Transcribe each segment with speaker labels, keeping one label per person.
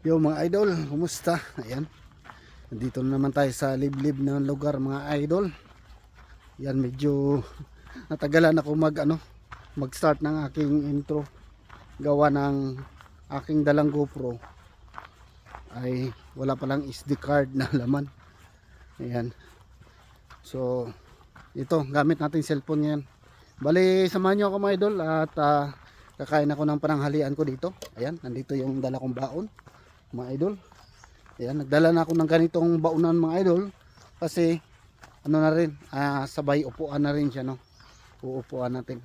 Speaker 1: Yo mga idol, kumusta? Ayan, nandito na naman tayo sa liblib na lugar mga idol. Yan, medyo natagalan ako mag-start ng aking intro. Gawa ng aking dalang GoPro ay wala palang SD card na laman. Ayan. So, ito, gamit natin cellphone ngayon. Bali, samahan nyo ako mga idol at kakain ako ng pananghalian ko dito. Ayan, nandito yung dala kong baon mga idol. Ayan, nagdala na ako ng ganitong baunan mga idol kasi ano na rin, sabay upuan na rin siya, no? Uupuan natin.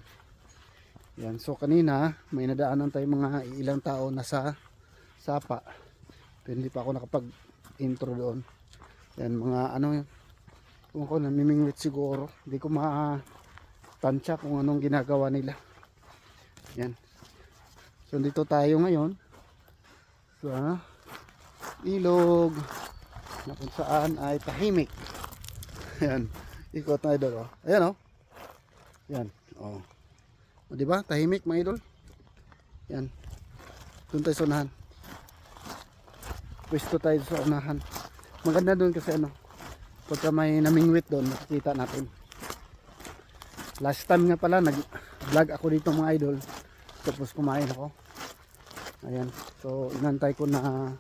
Speaker 1: Ayan, so kanina may nadaanan tayo mga ilang tao na sa sapa. Pero hindi pa ako nakapag intro doon. Ayan, mga kung ako namimingwit siguro. Hindi ko tansya kung anong ginagawa nila. Ayan. So dito tayo ngayon sa ilog na kung saan ay tahimik. Ayan, ikot na idol, oh. Ayan, oh. Ayan, oh. O, diba? Tahimik mga idol. Ayan. Doon tayo sa unahan. Pwesto tayo sa unahan. Maganda doon kasi pagka may namingwit doon, makikita natin. Last time nga pala, nag-vlog ako dito mga idol. Tapos kumain ako. Ayan. So, inantay ko na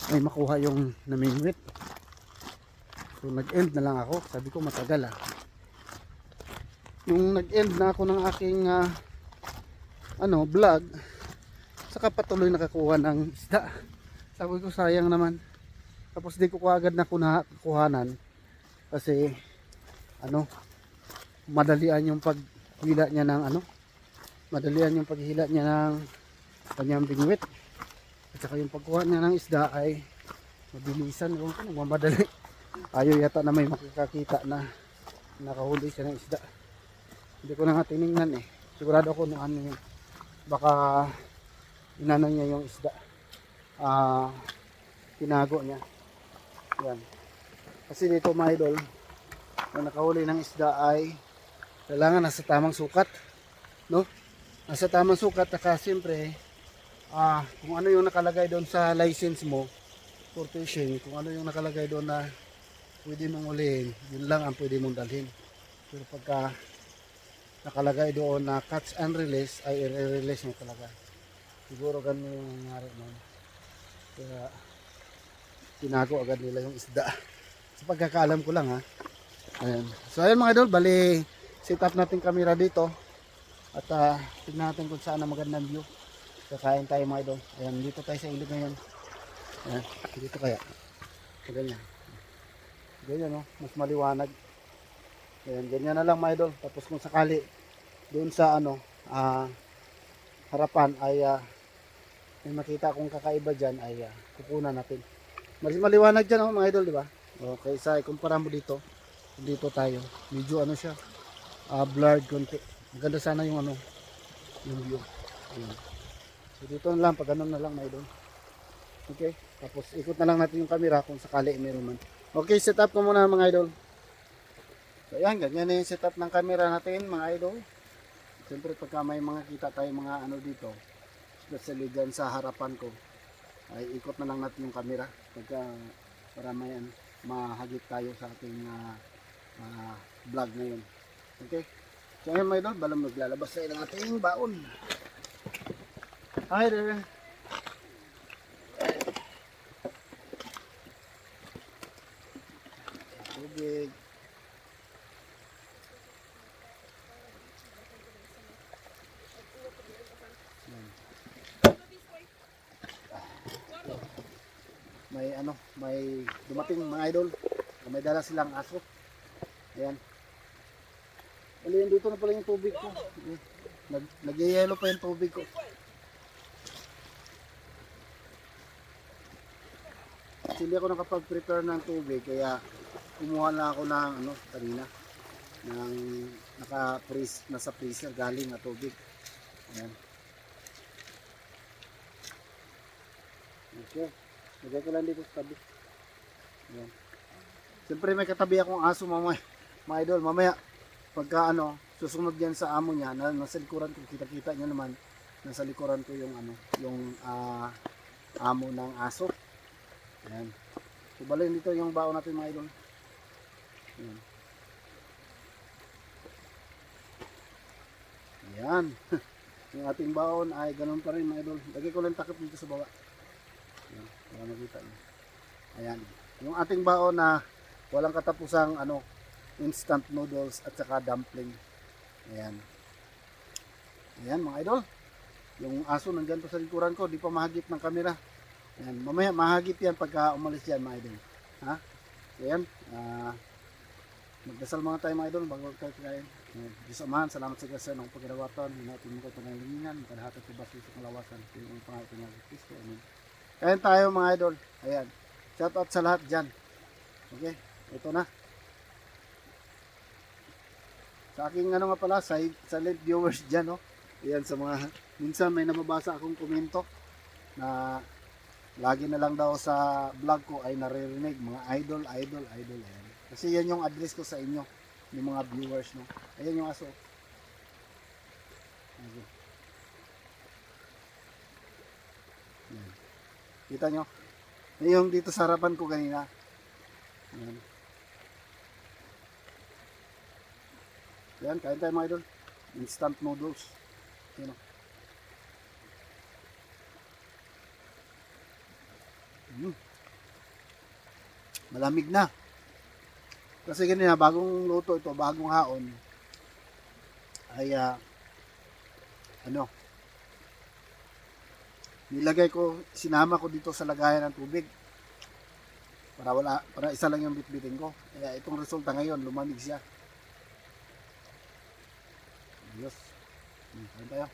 Speaker 1: may makuha yung namingwit. So nag-end na lang ako. Sabi ko matagal Nung nag-end na ako ng aking vlog, saka patuloy nakakuha ng isda. Sabi ko sayang naman. Tapos di ko agad na kuhanan kasi madalian yung paghila niya ng madalian yung paghila niya ng kanyang bingwit. At saka yung pagkuha niya ng isda ay mabilisan, mamadali. Ayaw yata na may makikakita na nakahuli siya ng isda. Hindi ko na nga tinignan sigurado ako nung yun, baka inano niya yung isda, tinago niya. Yan. Kasi dito mga idol, na nakahuli ng isda ay kailangan nasa tamang sukat, no? Nasa tamang sukat. At siyempre kung ano yung nakalagay doon sa license mo for fishing, kung ano yung nakalagay doon na pwede mong ulihin, yun lang ang pwede mong dalhin. Pero pagka nakalagay doon na catch and release, ay i-release mo talaga. Siguro ganun yung nangyari noon. Kaya tinago agad nila yung isda. Sa pagkakaalam ko lang Ayan. So ayun mga idol, bali set up natin camera dito at tignan natin kung saan ang magandang view. Kakain tayo mga idol. Ayan, dito tayo sa ilog ngayon. Ayan, dito kaya. Ganyan. Ganyan, mas maliwanag. Ayan, ganyan na lang mga idol. Tapos kung sakali doon sa harapan ay may makita kung kakaiba dyan ay kukunan natin. Mas maliwanag dyan mga idol, di ba? Okay, sa ikumpara mo dito. Dito tayo. Medyo siya, blurred konti. Maganda sana yung yung view. Ayan. So dito na lang, pag ganun na lang mga idol. Okay, tapos ikot na lang natin yung camera kung sakali meron man. Okay, set up ko muna mga idol. So ayan, ganyan na yung setup ng camera natin mga idol. Siyempre pagka may mga kita tayo mga dito, especially dyan sa harapan ko, ay ikot na lang natin yung camera pagka para may mahagip tayo sa ating vlog ngayon. Okay, so ayan mga idol, balang maglalabas tayo ng ating baon. Hi there. Tubig. May dumating mga idol. May dala silang aso. Ayan. Bali dito na pala yung tubig ko. Nag-yellow pa yung tubig ko. Hindi ako nakapag-prepare ng tubig kaya kumuha na ako ng kanina ng naka-freeze na sa freezer galing na tubig. Ayan. Okay. Lagay ko lang dito sa tabi. Ayan. Siyempre may katabi akong aso mamaya. Mga idol, mamaya pagka susunod yan sa amo niya, nasa likuran ko, kita-kita niya naman, nasa likuran ko yung amo ng aso. Ayan. So bali dito yung baon natin mga idol. Ayan. Ayan. Yung ating baon ay ganun pa rin mga idol. Lagay ko lang takip dito sa baba. Ayan. Para makita nyo. Ayan. Yung ating baon na walang katapusang instant noodles at saka dumpling. Ayan. Ayan mga idol. Yung aso nandyan pa sa likuran ko. Di pa mahagip ng camera. Ayan. Mamaya mahagip yan pagka umalis yan mga idol. Ha? So ayan. Magdasal mga tayo mga idol bago tayo kain. Diyos Amahan, salamat sa Kristo ng pagkinawaton. Hinatin mo ko pangalingan. Makahatat sa baso sa kalawasan. Yung pangalit ng Kristo. Amen. Kain tayo mga idol. Ayan. Shout out sa lahat dyan. Okay. Ito na. Sa aking nga pala, silent viewers dyan. Ayan sa mga, minsan may nababasa akong komento na lagi na lang daw sa vlog ko ay naririnig mga idol. Ayan. Kasi yan yung address ko sa inyo. Yung mga viewers, no? Ayan yung aso. Okay. Ayan. Kita nyo? Yung dito sa harapan ko kanina. Ayan. Ayan, kain tayo mga idol. Instant noodles. Ayan o. Malamig na. Kasi ganyan, bagong luto ito, bagong haon, ay nilagay ko, sinama ko dito sa lagayan ng tubig para isa lang yung bitbitin ko. Kaya itong resulta ngayon, lumamig siya. Diyos. Kain tayo.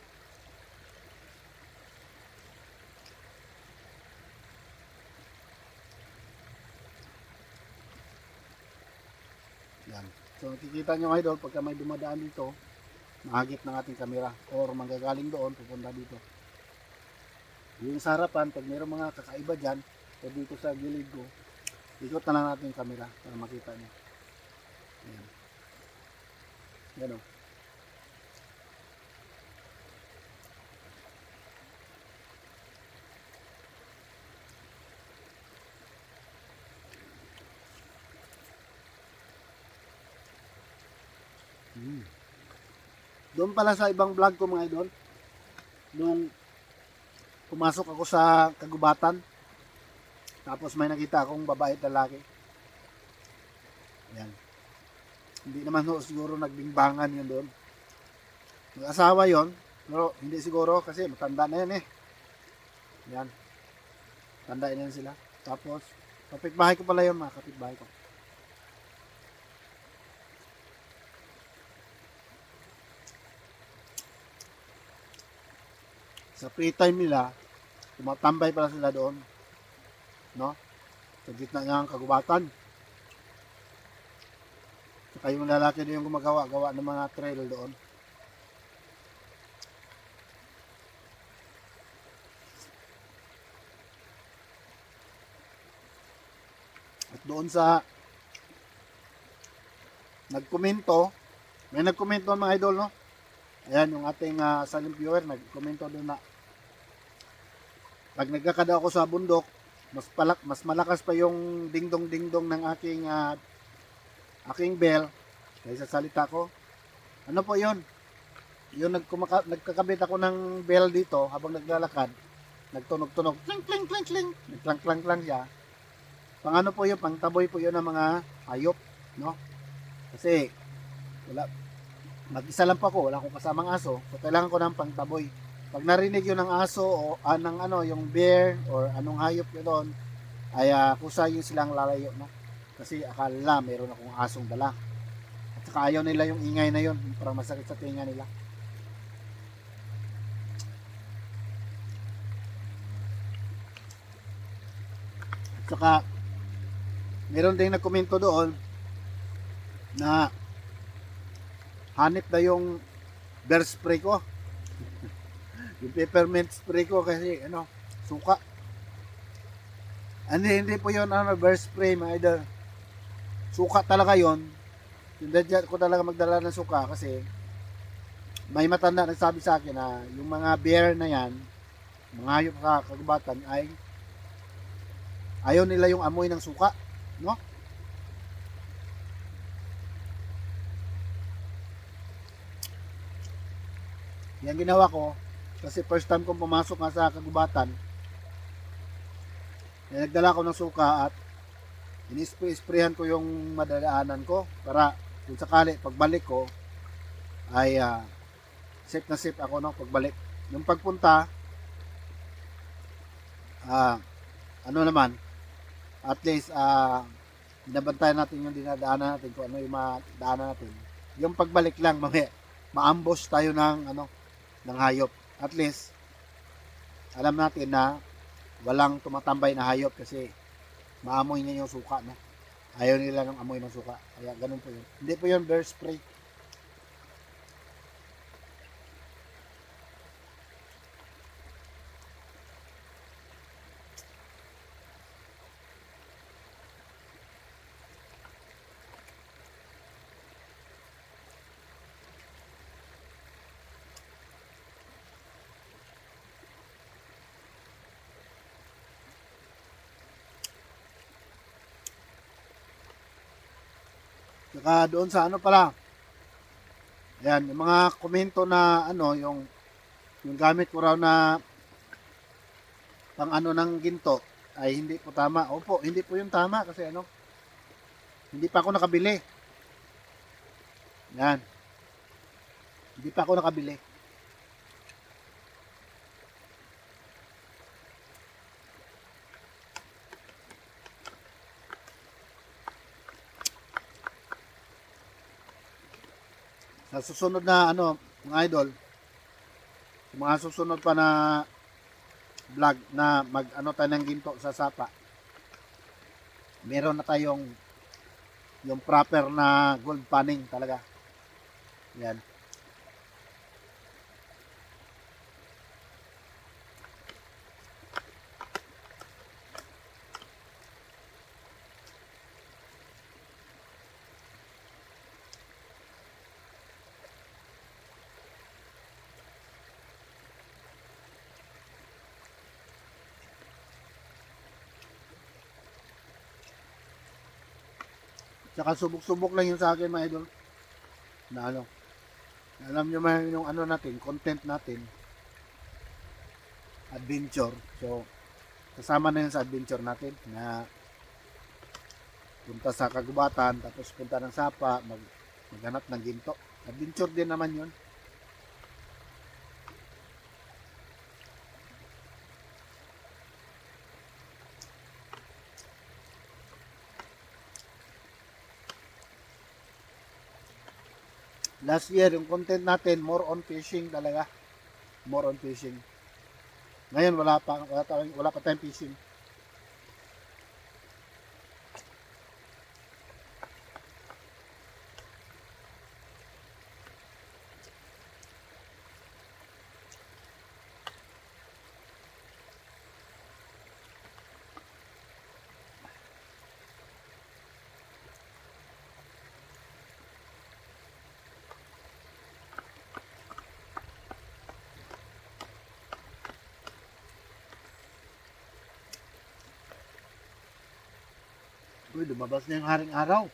Speaker 1: Yan. So nakikita nyo idol, pagka may dumadaan dito, mahagip ng ating kamera or manggagaling doon, pupunta dito. Yung sa harapan, pag mayroong mga kakaiba dyan, o dito sa gilid ko, ikot na lang natin yung kamera para makita nyo. Yan. Yan o. Doon pala sa ibang vlog ko mga idol, nung pumasok ako sa kagubatan, tapos may nakita akong babae at lalaki. Ayan. Hindi naman siguro nagbingbangan yun doon. Mag-asawa yun, pero hindi siguro kasi matanda na yan eh. Ayan. Tanda na yan sila. Tapos, kapitbahay ko pala yun mga kapitbahay ko. Sa free time nila, tumatambay pala sila doon, no? Sa gitna ng kagubatan. Saka yung lalaki na yung gawa ng mga trail doon. At doon sa nagkomento, may nagkomento mga idol, no? Ayan, yung ating silent viewer, nag-komento doon na pag nagkakada ako sa bundok, mas malakas pa yung dingdong-dingdong ng aking bell kaysa salita ko. Ano po yun? Yung nagkakabit ako ng bell dito habang naglalakad, nagtunog-tunog, kling, kling, kling, kling, nagklang-klang-klang siya. Pang ano po yun, pang taboy po yun ng mga hayop, no? Kasi, mag-isa lang pa ko, wala akong kasamang aso, so kailangan ko ng pangtaboy. Pag narinig yun ng aso o yung bear or anong hayop yun doon, ay kusa yun silang lalayo, no? Kasi akala nila mayroon akong asong dala. At saka ayaw nila yung ingay na yun, parang masakit sa tinga nila. At saka meron ding nagkomento doon na hanip na yung bear spray ko. Yung peppermint spray ko kasi suka. Hindi po yun bear spray mga idol. Suka talaga yun. Hindi ko talaga magdala ng suka kasi may matanda nagsabi sa akin na yung mga bear na yan, mga hayop sa kagubatan ay Ayaw nila yung amoy ng suka, no? Yan ginawa ko kasi first time kong pumasok nga sa kagubatan, nagdala ko ng suka at in-sprayhan ko yung madadaanan ko para kung sakali pagbalik ko ay safe na safe ako no pagbalik. Yung pagpunta, ano naman, at least binabantayan natin yung dinadaanan natin kung ano yung madaanan natin. Yung pagbalik lang, ma-ambush tayo ng ng hayop. At least alam natin na walang tumatambay na hayop kasi maamoy niya yung suka, no? Ayaw nila ng amoy ng suka. Kaya ganun po yun. Hindi po yun bear spray. Saka doon sa ano pala, ayan, yung mga komento na yung gamit ko raw na pang ano ng ginto ay hindi po tama. Opo, hindi po yung tama kasi hindi pa ako nakabili. Yan, hindi pa ako nakabili. Sa susunod na mga idol, mga susunod pa na vlog na tayo ng ginto sa sapa, meron na tayong yung proper na gold panning talaga. Yan. Tsaka subok-subok lang yun sa akin mga idol. Na alam nyo man yung natin, content natin, adventure. So, kasama na yun sa adventure natin na punta sa kagubatan, tapos punta ng sapa, maghanap ng ginto. Adventure din naman yun. Last year, yung content natin, more on fishing talaga. More on fishing. Ngayon, wala pa tayong fishing. Uy, lumabas na yung haring araw.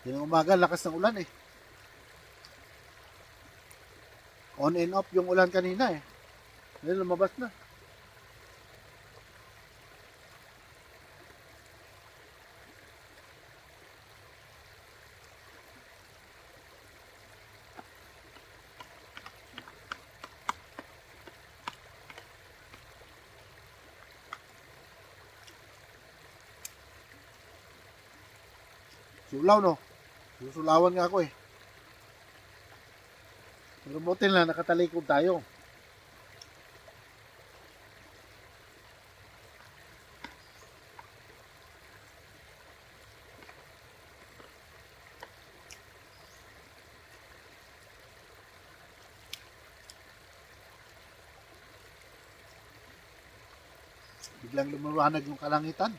Speaker 1: Yung umaga, lakas ng ulan eh. On and off yung ulan kanina eh. Ngayon lumabas na. Sulaw no. Susulawan nga ako eh. Pero buti na nakatalikod tayo. Biglang lumawanag yung kalangitan.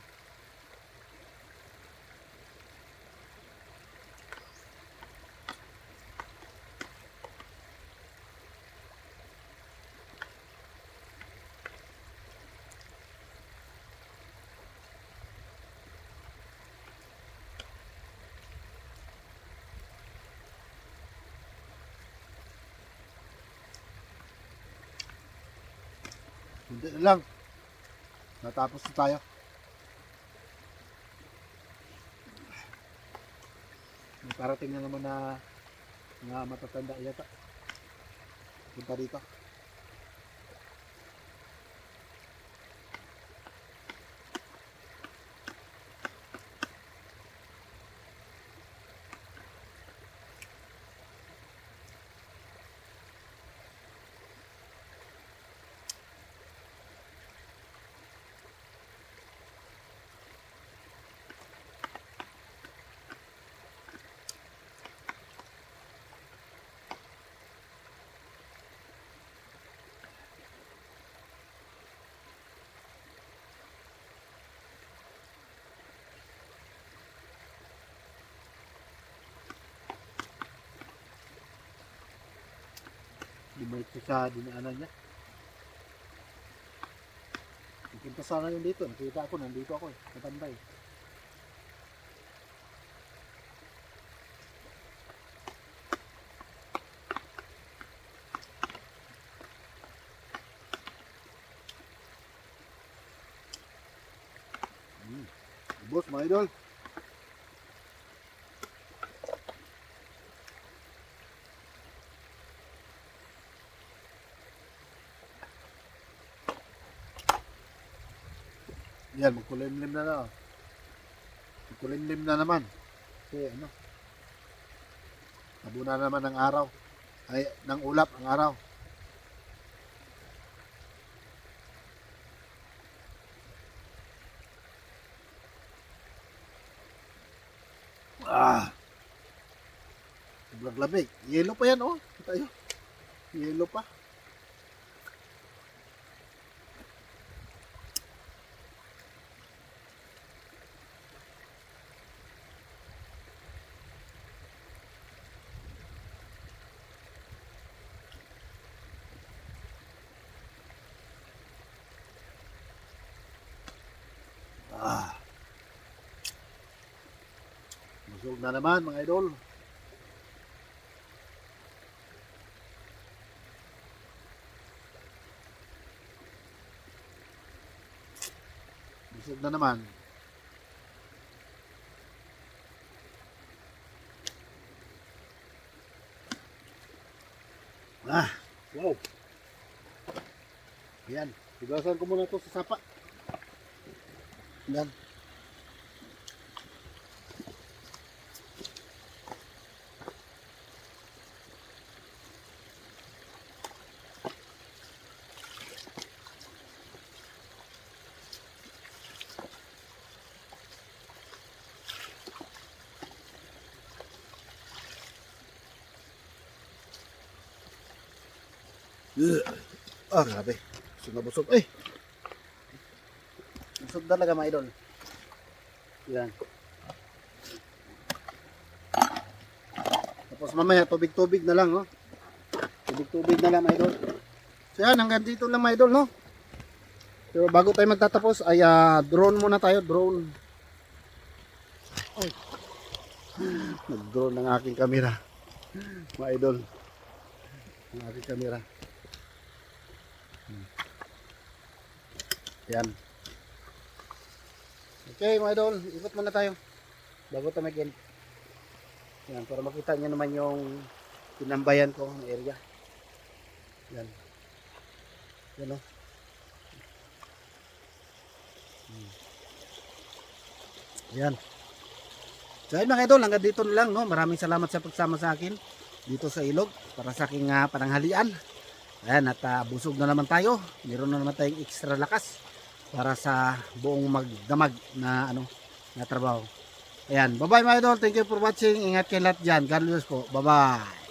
Speaker 1: Hindi na lang. Natapos na tayo. May parating na naman na mga matatanda yata. Punta dito. Bumalik siya sa dinaanan niya. Pupunta sana yun dito. Nakita ako, nandito ako eh. Katambay. Boss, mga idol. Yan, magkulimlim na na. Magkulimlim na naman. Kasi ano, tabo na naman ng araw. Ay, ng ulap ang araw. Sobrang lamig. Yellow pa yan, oh. Kita yun. Yellow pa. Busog na naman, mga idol. Busog na naman. Wow. Yan. Higasan ko muna ito sa sapa. Yan. Grabe. Busog na busog. Ay! Busog talaga, mga idol. Yan. Tapos mamaya, tubig-tubig na lang, no? Tubig-tubig na lang, mga idol. So yan, hanggang dito lang, mga idol, no? Pero bago tayo magtatapos, ay drone muna tayo. Drone. Ay. Nag-drone ng aking camera. Mga idol. Ang aking camera. Yan. Okay, mga idol, ikot muna tayo bago tayo mag-end. Yan, para makita nyo naman yung tinambayan ko ng area. Yan. Yan, o. Yan. So ayun, mga idol, hanggang dito lang, no? Maraming salamat sa pagsama sa akin dito sa ilog para sa aking pananghalian. Ayan, at busog na naman tayo. Meron na naman tayong extra lakas para sa buong magdamag na na trabaho. Ayan, bye bye, mga idol. Thank you for watching. Ingat kayo lahat dyan. God bless po. Bye bye.